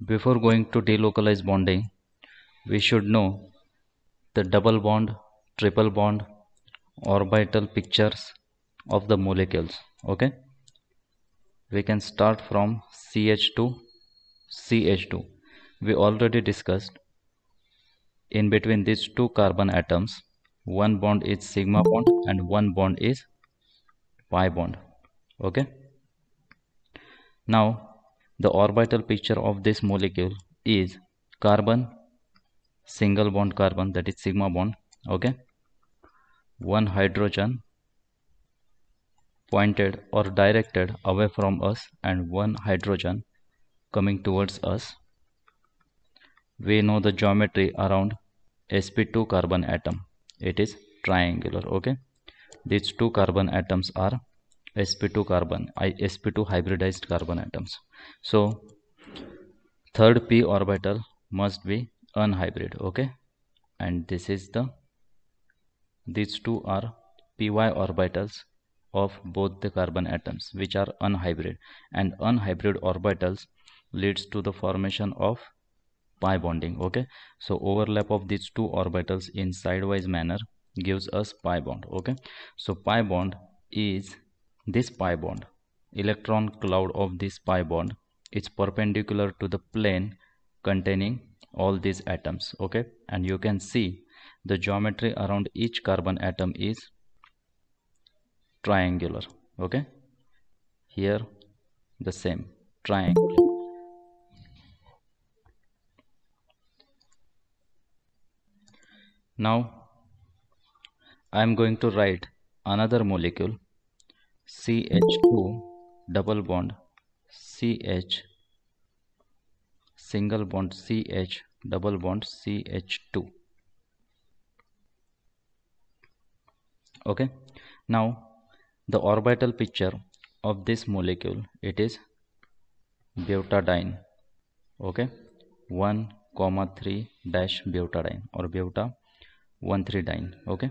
Before going to delocalize bonding, we should know the double bond, triple bond, orbital pictures of the molecules. Okay, we can start from CH2, CH2. We already discussed in between these two carbon atoms, one bond is sigma bond and one bond is pi bond. Okay, now the orbital picture of this molecule is carbon, single bond carbon, that is sigma bond. Okay, one hydrogen pointed or directed away from us and one hydrogen coming towards us. We know the geometry around sp2 carbon atom. It is triangular. Okay, these two carbon atoms are sp2 carbon, sp2 hybridized carbon atoms. So third p orbital must be unhybrid. Okay, and these two are py orbitals of both the carbon atoms which are unhybrid, and unhybrid orbitals leads to the formation of pi bonding. Okay, so overlap of these two orbitals in sidewise manner gives us pi bond. Okay, so pi bond is this pi bond, electron cloud of this pi bond is perpendicular to the plane containing all these atoms. Okay, and you can see the geometry around each carbon atom is triangular. Okay, here the same triangle. Now I am going to write another molecule CH2 double bond CH single bond CH double bond CH2. Okay, now the orbital picture of this molecule, it is butadiene. Okay, 1,3 dash butadiene or buta 1,3-diene. Okay,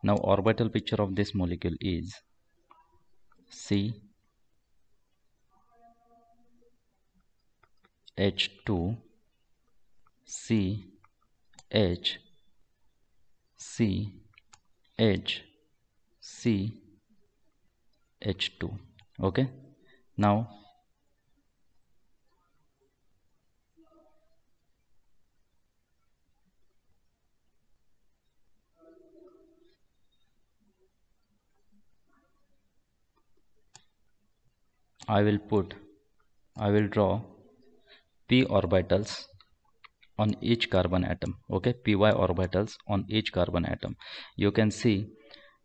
now orbital picture of this molecule is CH2 CH CH CH2. Okay, now I will draw p orbitals on each carbon atom. Okay, py orbitals on each carbon atom. You can see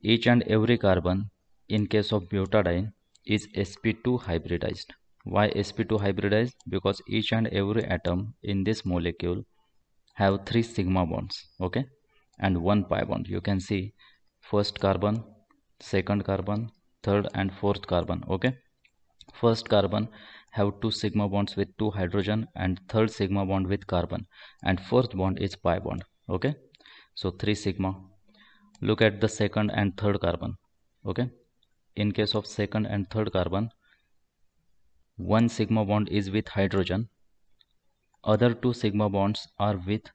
each and every carbon in case of butadiene is sp2 hybridized. Why sp2 hybridized? Because each and every atom in this molecule have 3 sigma bonds. Okay, and 1 pi bond. You can see first carbon, second carbon, third and fourth carbon. Okay, first carbon have 2 sigma bonds with 2 hydrogen and third sigma bond with carbon, and fourth bond is pi bond. Okay, so 3 sigma. Look at the second and third carbon. Okay, in case of second and third carbon, 1 sigma bond is with hydrogen, other 2 sigma bonds are with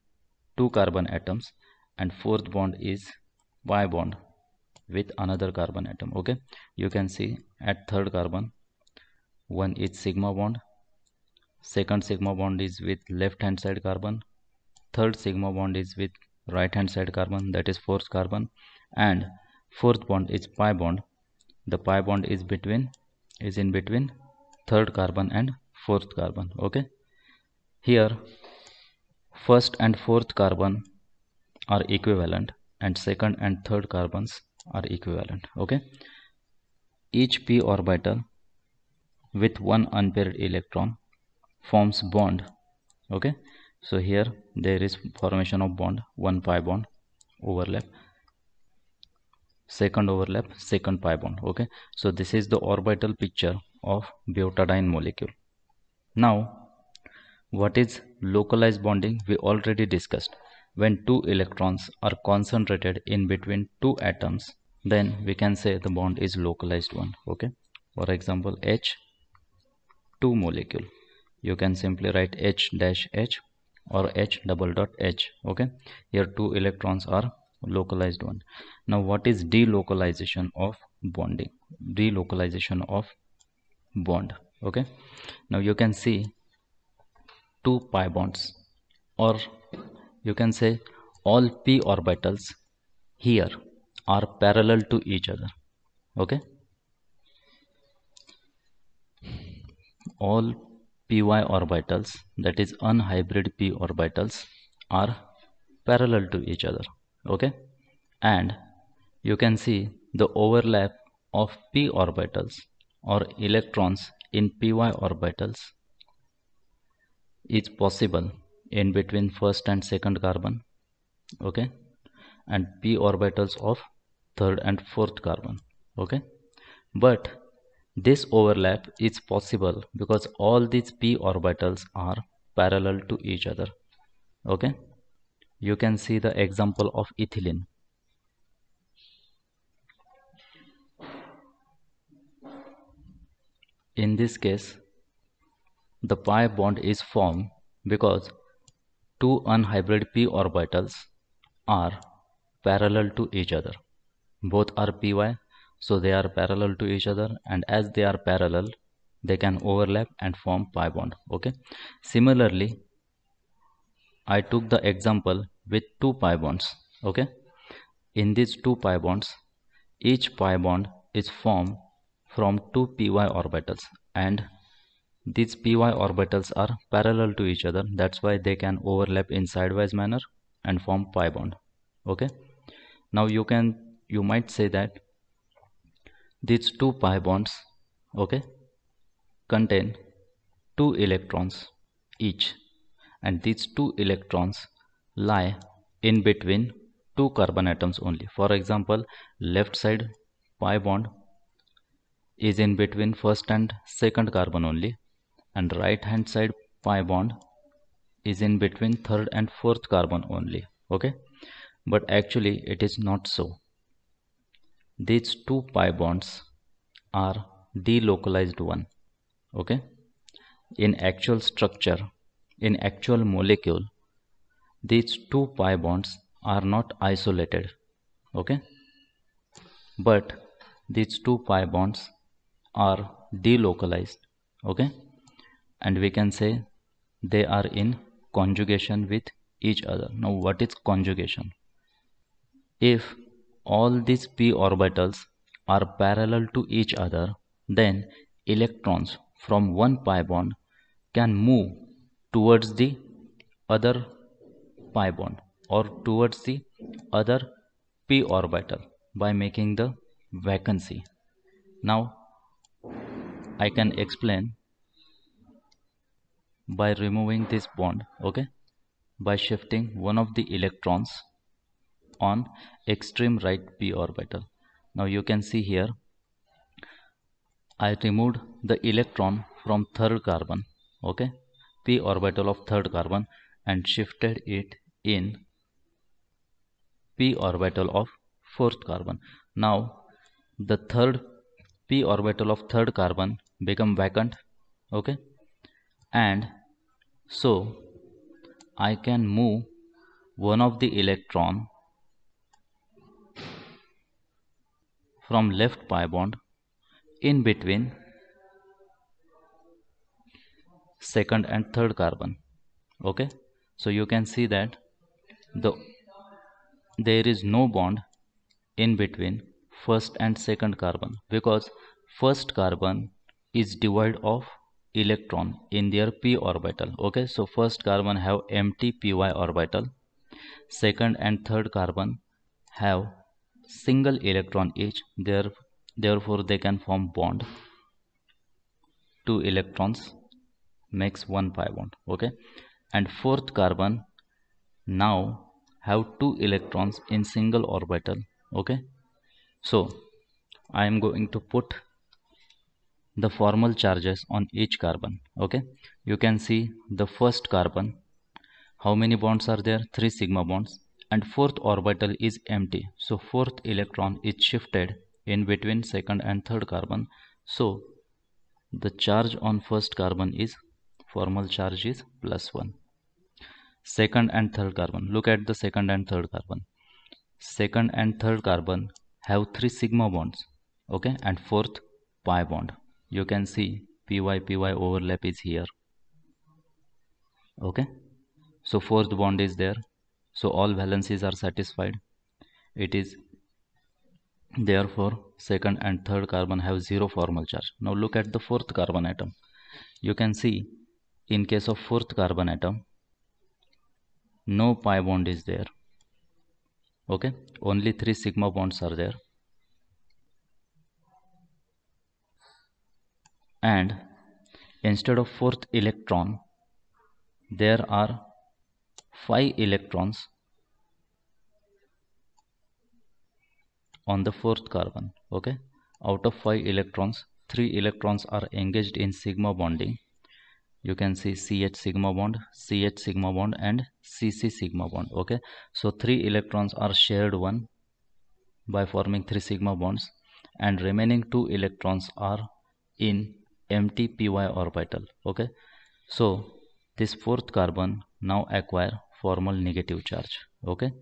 2 carbon atoms, and fourth bond is pi bond with another carbon atom. Okay, you can see at third carbon, one is sigma bond, second sigma bond is with left hand side carbon, third sigma bond is with right hand side carbon, that is fourth carbon, and fourth bond is pi bond. The pi bond is in between third carbon and fourth carbon. Okay, here first and fourth carbon are equivalent and second and third carbons are equivalent. Okay, each p orbital with one unpaired electron forms bond. Okay, so here there is formation of bond, one pi bond, overlap, second overlap, second pi bond. Okay, so this is the orbital picture of butadiene molecule. Now what is localized bonding? We already discussed. When two electrons are concentrated in between two atoms, then we can say the bond is localized one. Okay, for example H2 molecule. you can simply write H dash H or H double dot H. Okay, here 2 electrons are localized one. Now what is delocalization of bonding? Delocalization of bond. Okay, now you can see 2 pi bonds, or you can say all p orbitals here are parallel to each other. Okay, all py orbitals, that is unhybrid p orbitals, are parallel to each other. Okay, and you can see the overlap of p orbitals or electrons in py orbitals is possible in between first and second carbon. Okay, and p orbitals of third and fourth carbon. Okay, but this overlap is possible because all these p orbitals are parallel to each other. Okay, you can see the example of ethylene. In this case, the pi bond is formed because 2 unhybrid p orbitals are parallel to each other. Both are py, so they are parallel to each other, and as they are parallel, they can overlap and form pi bond. Okay, similarly, I took the example with 2 pi bonds. Okay, in these 2 pi bonds, each pi bond is formed from 2 py orbitals, and these py orbitals are parallel to each other. That's why they can overlap in sidewise manner and form pi bond. Okay, now you might say that these 2 pi bonds, okay, contain 2 electrons each, and these 2 electrons lie in between 2 carbon atoms only. For example, left side pi bond is in between first and second carbon only, and right hand side pi bond is in between third and fourth carbon only. Okay, but actually it is not so. These 2 pi bonds are delocalized one. Okay, in actual structure, in actual molecule, these 2 pi bonds are not isolated. Okay, but these 2 pi bonds are delocalized. Okay, and we can say they are in conjugation with each other. Now what is conjugation? If all these p orbitals are parallel to each other, then electrons from one pi bond can move towards the other pi bond or towards the other p orbital by making the vacancy. Now I can explain by removing this bond. Okay, by shifting one of the electrons on extreme right p orbital. Now you can see here I removed the electron from third carbon, okay, p orbital of third carbon, and shifted it in p orbital of fourth carbon. Now the third p orbital of third carbon become vacant. Okay, and so I can move one of the electron from left pi bond in between second and third carbon. Okay, so you can see that there is no bond in between first and second carbon, because first carbon is devoid of electron in their p orbital. Okay, so first carbon have empty py orbital, second and third carbon have single electron each, therefore they can form bond. 2 electrons makes one pi bond. Okay, and fourth carbon now have 2 electrons in single orbital. Okay, so I am going to put the formal charges on each carbon. Okay, you can see the first carbon, how many bonds are there? 3 sigma bonds, and fourth orbital is empty, so fourth electron is shifted in between second and third carbon. So the charge on first carbon is formal charge is +1. Second and third carbon, look at the second and third carbon. Second and third carbon have 3 sigma bonds, okay, and fourth pi bond. You can see py overlap is here, okay. So fourth bond is there, so all valencies are satisfied. It is therefore second and third carbon have 0 formal charge. Now look at the fourth carbon atom. You can see in case of fourth carbon atom, no pi bond is there, okay, only 3 sigma bonds are there, and instead of fourth electron there are 5 electrons on the fourth carbon, okay. Out of 5 electrons, 3 electrons are engaged in sigma bonding. You can see CH sigma bond, CH sigma bond, and CC sigma bond, okay. So 3 electrons are shared one by forming 3 sigma bonds, and remaining 2 electrons are in empty py orbital, okay. So this fourth carbon now acquire formal negative charge, okay.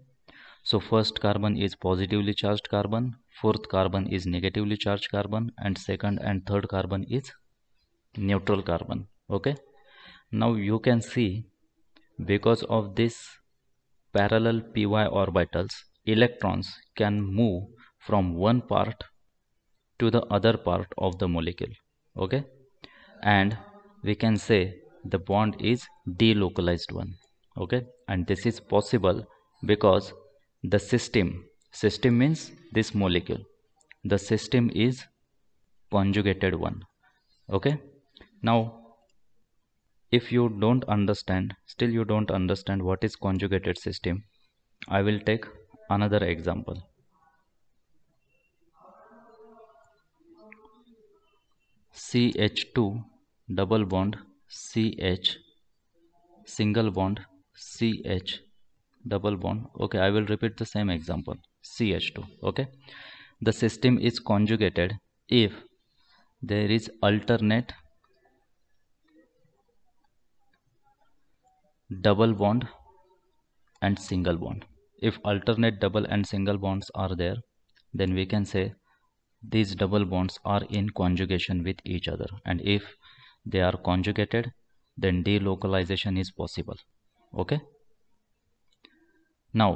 So first carbon is positively charged carbon, fourth carbon is negatively charged carbon, and second and third carbon is neutral carbon, okay. Now you can see because of this parallel py orbitals, electrons can move from one part to the other part of the molecule, okay, and we can say the bond is delocalized one, okay. And this is possible because the system means this molecule, the system is conjugated one, okay. Now if you don't understand, still you don't understand what is conjugated system, I will take another example. CH2 double bond CH, single bond CH, double bond, okay. I will repeat the same example, CH2, okay. The system is conjugated if there is alternate double bond and single bond. If alternate double and single bonds are there, then we can say these double bonds are in conjugation with each other, and if they are conjugated, then delocalization is possible, okay. Now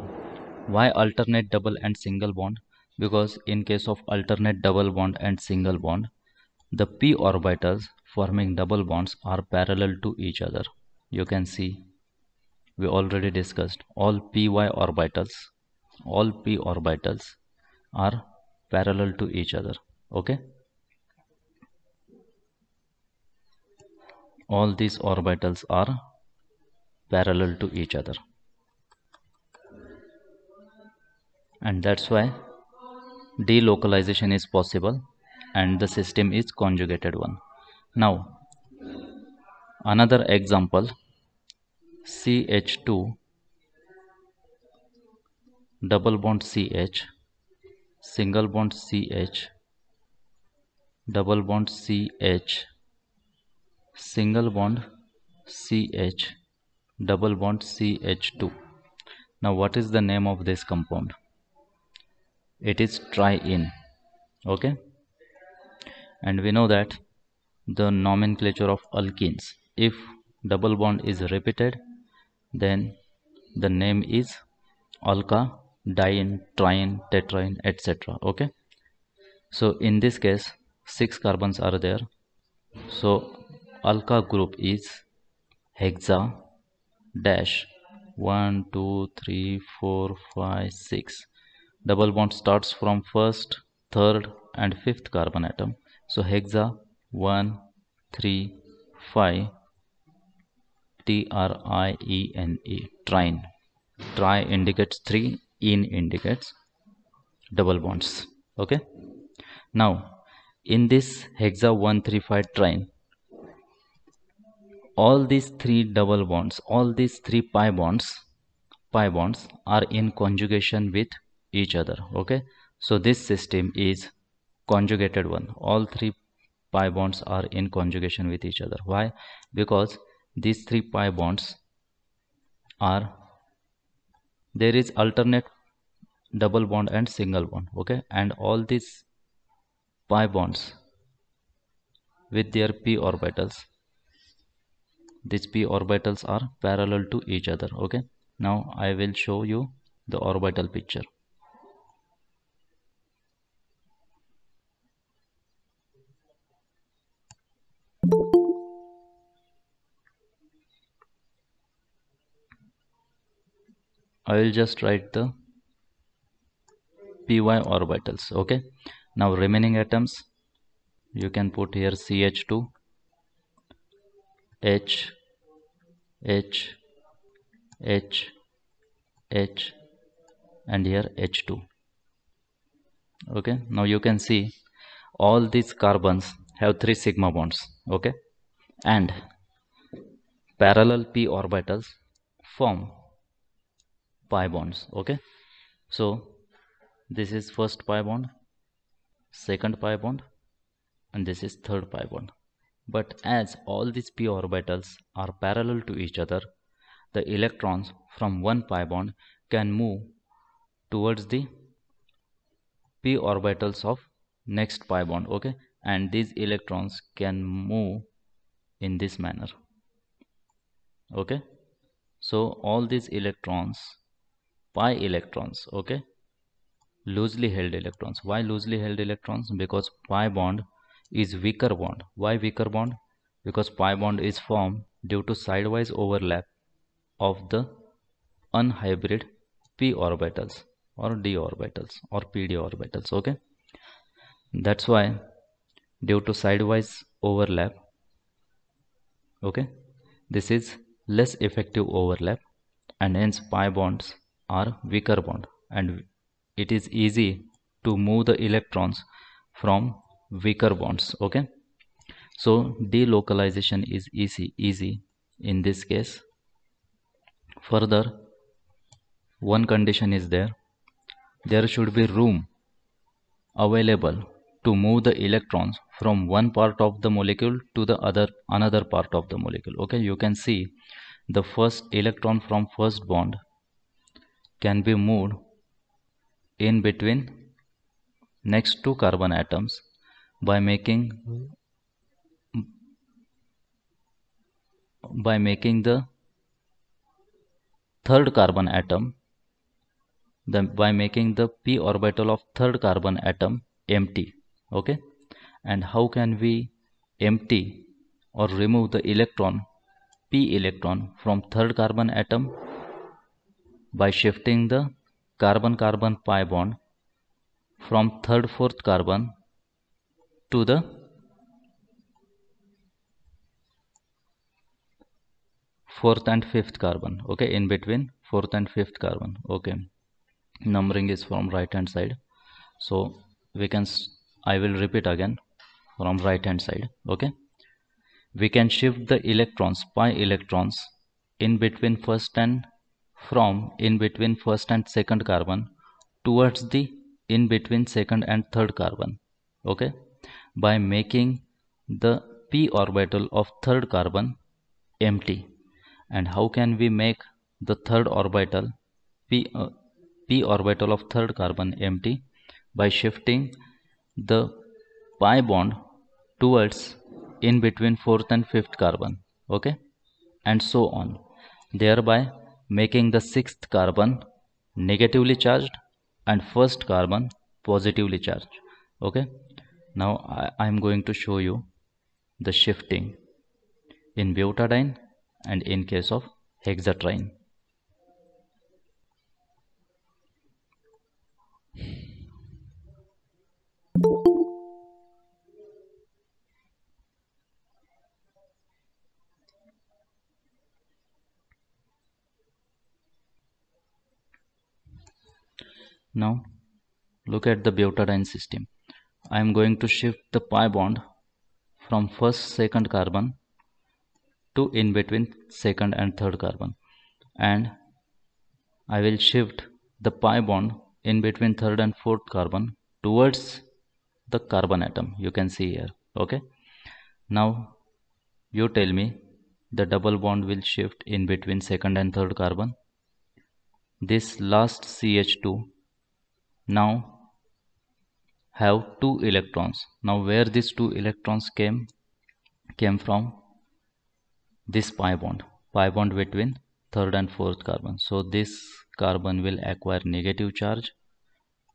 why alternate double and single bond? Because in case of alternate double bond and single bond, the p orbitals forming double bonds are parallel to each other. You can see we already discussed all py orbitals are parallel to each other, okay. All these orbitals are parallel to each other, and that's why delocalization is possible and the system is conjugated one. Now another example, CH2 double bond CH, single bond CH, double bond CH, single bond CH, double bond CH2. Now what is the name of this compound? It is triene, okay. And we know that the nomenclature of alkenes, if double bond is repeated, then the name is alka, diene, triene, tetraene, etc., okay. So in this case 6 carbons are there, so alka group is hexa dash 1 2 3 4 5 6. Double bond starts from first, third, and fifth carbon atom. So hexa 1 3 5, triene, triene. Tri indicates 3, ene indicates double bonds, okay. Now in this hexa 1 3 5 triene, all these 3 double bonds, all these 3 pi bonds are in conjugation with each other, okay. So this system is conjugated one, all 3 pi bonds are in conjugation with each other. Why? Because these 3 pi bonds are, there is alternate double bond and single bond, okay, and all these pi bonds with their p orbitals, these p orbitals are parallel to each other, okay. Now I will show you the orbital picture. I will just write the py orbitals, okay. Now remaining atoms, you can put here CH2, H, H, H, H, and here H2, okay. Now you can see all these carbons have 3 sigma bonds, okay, and parallel p orbitals form pi bonds, okay. So this is first pi bond, second pi bond, and this is third pi bond. But as all these p orbitals are parallel to each other, the electrons from one pi bond can move towards the p orbitals of next pi bond, okay, and these electrons can move in this manner, okay. So all these electrons, pi electrons, okay, loosely held electrons. Why loosely held electrons? Because pi bond is weaker bond. Why weaker bond? Because pi bond is formed due to sidewise overlap of the unhybrid p orbitals or d orbitals or pd orbitals, okay. That's why due to sidewise overlap, okay, this is less effective overlap, and hence pi bonds are weaker bond, and it is easy to move the electrons from weaker bonds, okay. So delocalization is easy in this case. Further, one condition is there should be room available to move the electrons from one part of the molecule to the another part of the molecule, okay. You can see the first electron from first bond can be moved in between next two carbon atoms by making the third carbon atom, by making the p orbital of third carbon atom empty, okay. And how can we empty or remove the electron, p electron, from third carbon atom? By shifting the carbon carbon pi bond from third fourth carbon to the fourth and fifth carbon, okay, in between fourth and fifth carbon, okay. Numbering is from right hand side, so we can I will repeat again from right hand side, okay. We can shift the electrons, pi electrons, in between first and second carbon towards the in between second and third carbon, okay, by making the p orbital of third carbon empty. And how can we make the third orbital p orbital of third carbon empty? By shifting the pi bond towards in between fourth and fifth carbon, okay, and so on, thereby making the sixth carbon negatively charged and first carbon positively charged, okay. Now I am going to show you the shifting in butadiene and in case of hexatriene. Now look at the butadiene system. I am going to shift the pi bond from first second carbon to in between second and third carbon, and I will shift the pi bond in between third and fourth carbon towards the carbon atom, you can see here, okay. Now you tell me the double bond will shift in between second and third carbon. This last CH2 now have 2 electrons. Now where these 2 electrons came from? This pi bond between third and fourth carbon. So this carbon will acquire negative charge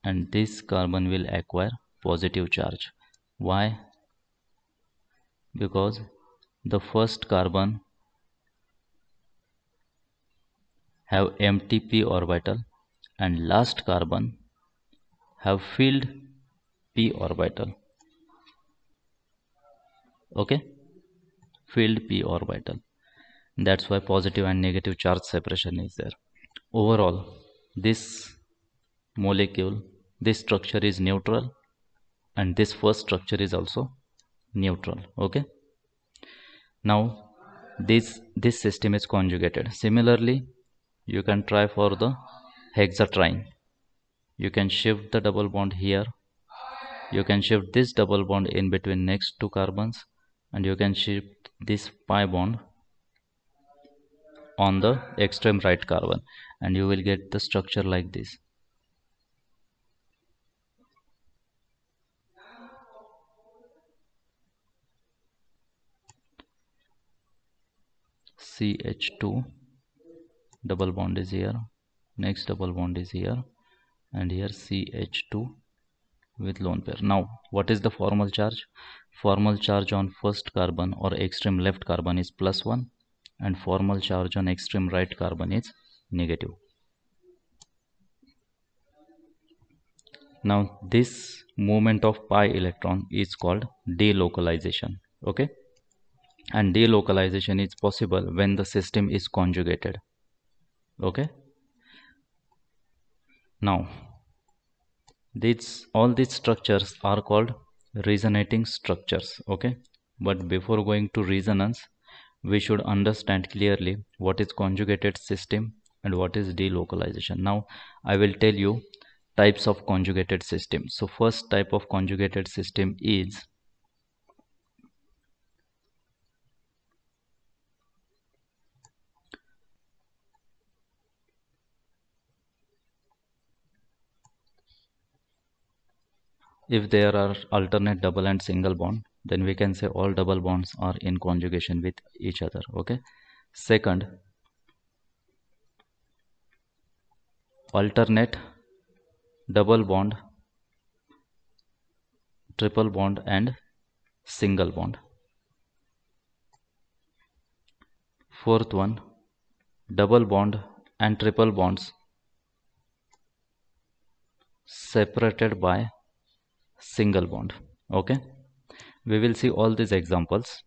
and this carbon will acquire positive charge. Why? Because the first carbon have empty p orbital and last carbon have filled p orbital. Okay, filled p orbital. That's why positive and negative charge separation is there. Overall, this molecule, this structure is neutral and this first structure is also neutral. Okay, now this system is conjugated. Similarly, you can try for the hexatriene. You can shift the double bond here, you can shift this double bond in between next two carbons, and you can shift this pi bond on the extreme right carbon, and you will get the structure like this. CH2 double bond is here, next double bond is here, and here CH2 with lone pair. Now what is the formal charge? Formal charge on first carbon or extreme left carbon is +1 and formal charge on extreme right carbon is negative. Now this movement of pi electron is called delocalization. Okay, and delocalization is possible when the system is conjugated. Okay, now all these structures are called resonating structures. Okay, but before going to resonance, we should understand clearly what is conjugated system and what is delocalization. Now I will tell you types of conjugated system. So first type of conjugated system is if there are alternate double and single bond, then we can say all double bonds are in conjugation with each other. Okay, second, alternate double bond, triple bond and single bond. Fourth one, double bond and triple bonds separated by single bond. Okay, we will see all these examples.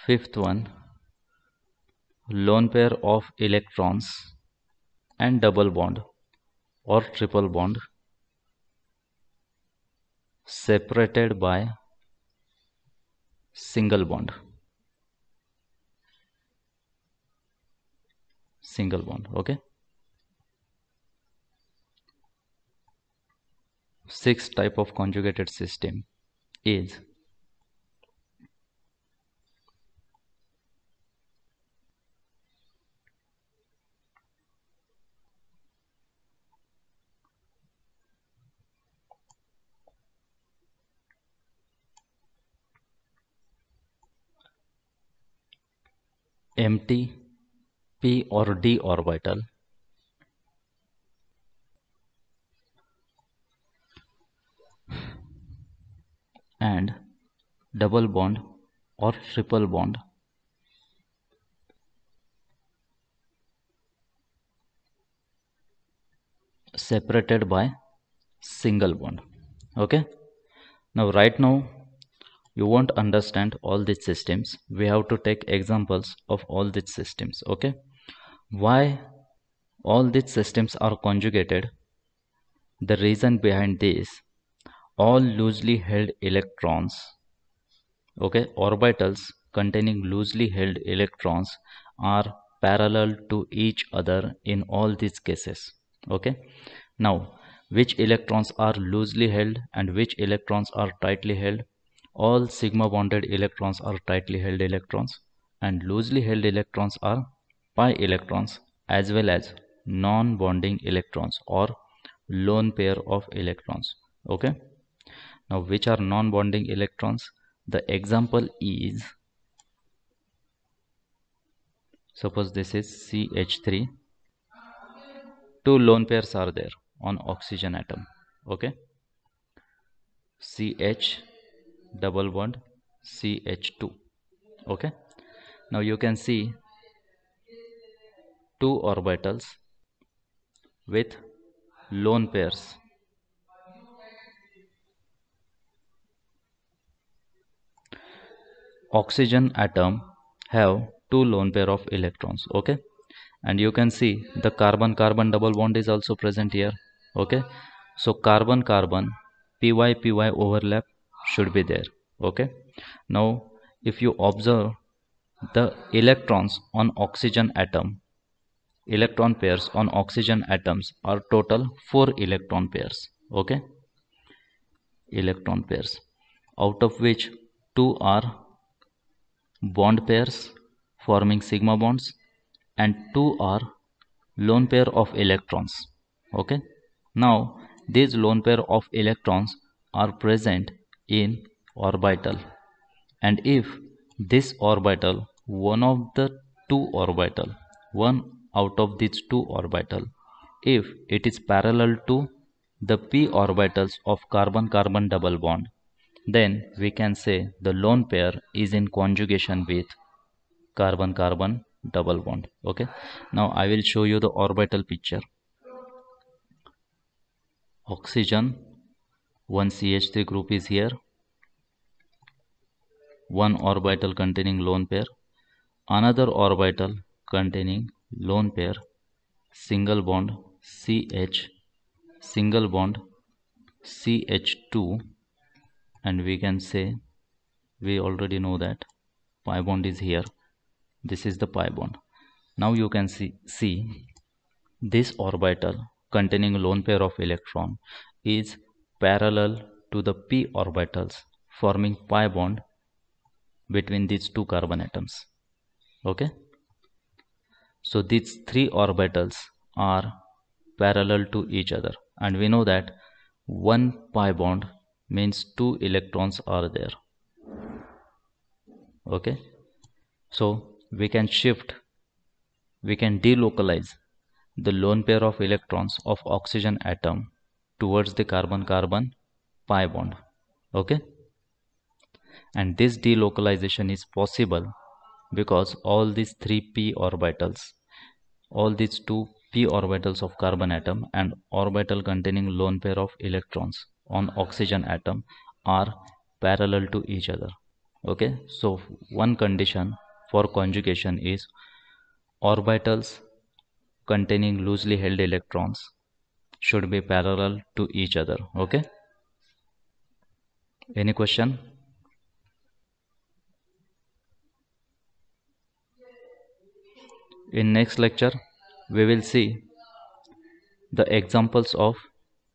Fifth one, lone pair of electrons and double bond or triple bond separated by single bond. Single bond. Okay, sixth type of conjugated system is empty p or d orbital and double bond or triple bond separated by single bond. Okay, now right now you won't understand all these systems. We have to take examples of all these systems. Okay, why all these systems are conjugated? The reason behind this, all loosely held electrons, okay, orbitals containing loosely held electrons are parallel to each other in all these cases. Okay, now which electrons are loosely held and which electrons are tightly held? All sigma bonded electrons are tightly held electrons and loosely held electrons are pi electrons as well as non-bonding electrons or lone pair of electrons. Okay, now which are non-bonding electrons? The example is, suppose this is CH3, two lone pairs are there on oxygen atom. Okay, CH double bond CH2. Okay, now you can see two orbitals with lone pairs. Oxygen atom have two lone pair of electrons. Okay, and you can see the carbon carbon double bond is also present here. Okay, so carbon carbon py overlap should be there. Okay, now if you observe the electrons on oxygen atom, electron pairs on oxygen atoms are total 4 electron pairs. Okay, electron pairs, out of which two are bond pairs forming sigma bonds and two are lone pair of electrons. Okay, now these lone pair of electrons are present in orbital, and if this orbital, one of the two orbital, one out of these two orbital, if it is parallel to the p orbitals of carbon carbon double bond, then we can say the lone pair is in conjugation with carbon carbon double bond. Okay, now I will show you the orbital picture. Oxygen, one CH3 group is here, one orbital containing lone pair, another orbital containing lone pair, single bond CH, single bond CH2, and we can say, we already know that pi bond is here. This is the pi bond. Now you can see this orbital containing lone pair of electron is parallel to the p orbitals forming pi bond between these two carbon atoms. Okay, so these three orbitals are parallel to each other, and we know that one pi bond means two electrons are there. Okay, so we can shift, we can delocalize the lone pair of electrons of oxygen atom towards the carbon carbon pi bond. Okay, and this delocalization is possible because all these three p orbitals, all these two p orbitals of carbon atom and orbital containing lone pair of electrons on oxygen atom are parallel to each other. Okay, so one condition for conjugation is orbitals containing loosely held electrons should be parallel to each other. Okay, any question? In next lecture we will see the examples of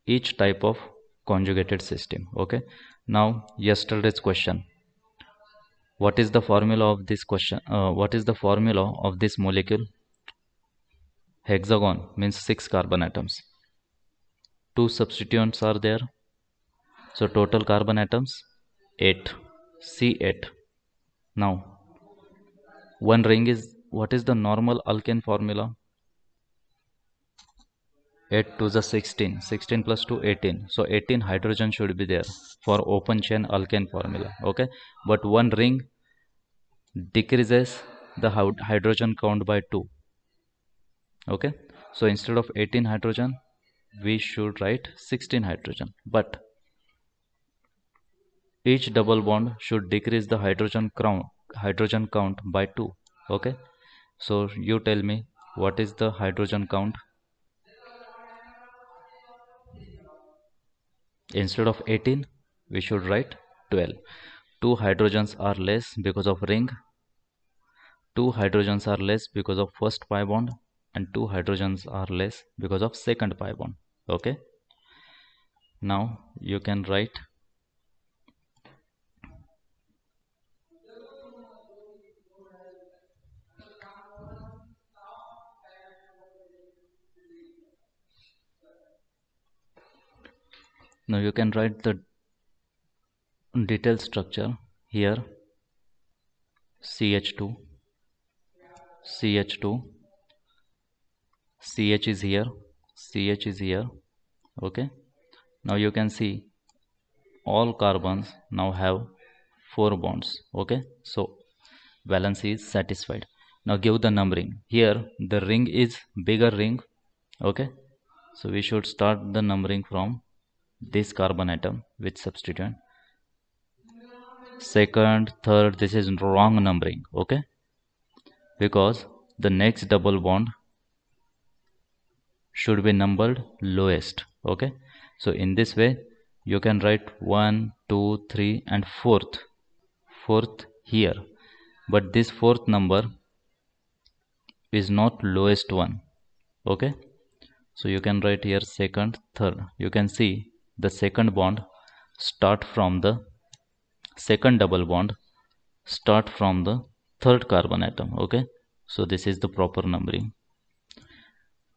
each type of conjugated system. Okay, now yesterday's question, what is the formula of this question, what is the formula of this molecule? Hexagon means 6 carbon atoms, 2 substituents are there, so total carbon atoms 8, C8. Now one ring is, what is the normal alkane formula? 8 to the 16, 16 plus 2 18, so 18 hydrogen should be there for open chain alkane formula. Okay, but one ring decreases the hydrogen count by 2. Okay, so instead of 18 hydrogen we should write 16 hydrogen, but each double bond should decrease the hydrogen count by 2. Okay, so you tell me what is the hydrogen count? Instead of 18 we should write 12. 2 hydrogens are less because of ring, 2 hydrogens are less because of first pi bond, and 2 hydrogens are less because of second pi bond. Okay, now you can write Now you can write the detailed structure here. CH2, CH2, CH is here, CH is here. Okay, now you can see all carbons now have 4 bonds. Okay, so valency is satisfied. Now give the numbering. Here the ring is bigger ring. Okay, so we should start the numbering from this carbon atom with substituent. Second, third, this is wrong numbering. Okay, because the next double bond should be numbered lowest. Okay, so in this way you can write 1 2 3 and fourth here, but this fourth number is not lowest one. Okay, so you can write here second, third. You can see the second bond start from the second double bond start from the third carbon atom. Okay, so this is the proper numbering.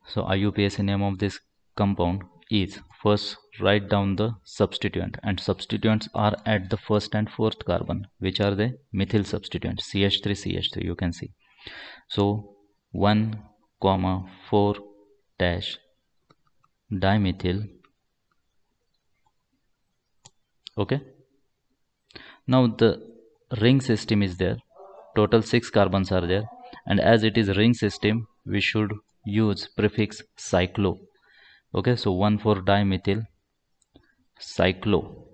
So IUPAC name of this compound is, first write down the substituent, and substituents are at the first and fourth carbon, which are the methyl substituent CH3 you can see. So 1, 4 dash dimethyl. Okay, now the ring system is there, total 6 carbons are there, and as it is ring system we should use prefix cyclo. Okay, so 1,4 dimethyl cyclo.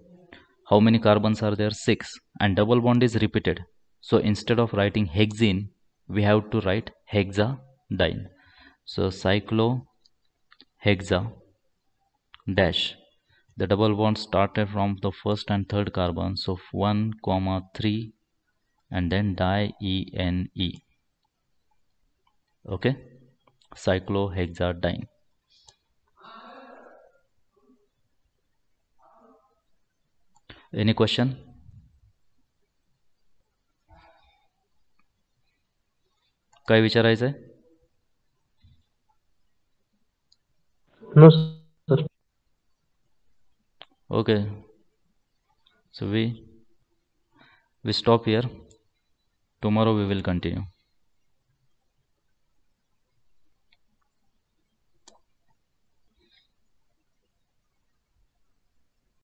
How many carbons are there? 6, and double bond is repeated, so instead of writing hexene we have to write hexadiene. So cyclo hexa dash, the double bond started from the first and third carbon, so 1, 3 and then diene. Okay, cyclohexadiene. Any question? काय विचारायचं आहे? No, sir. Okay, so we stop here. Tomorrow we will continue.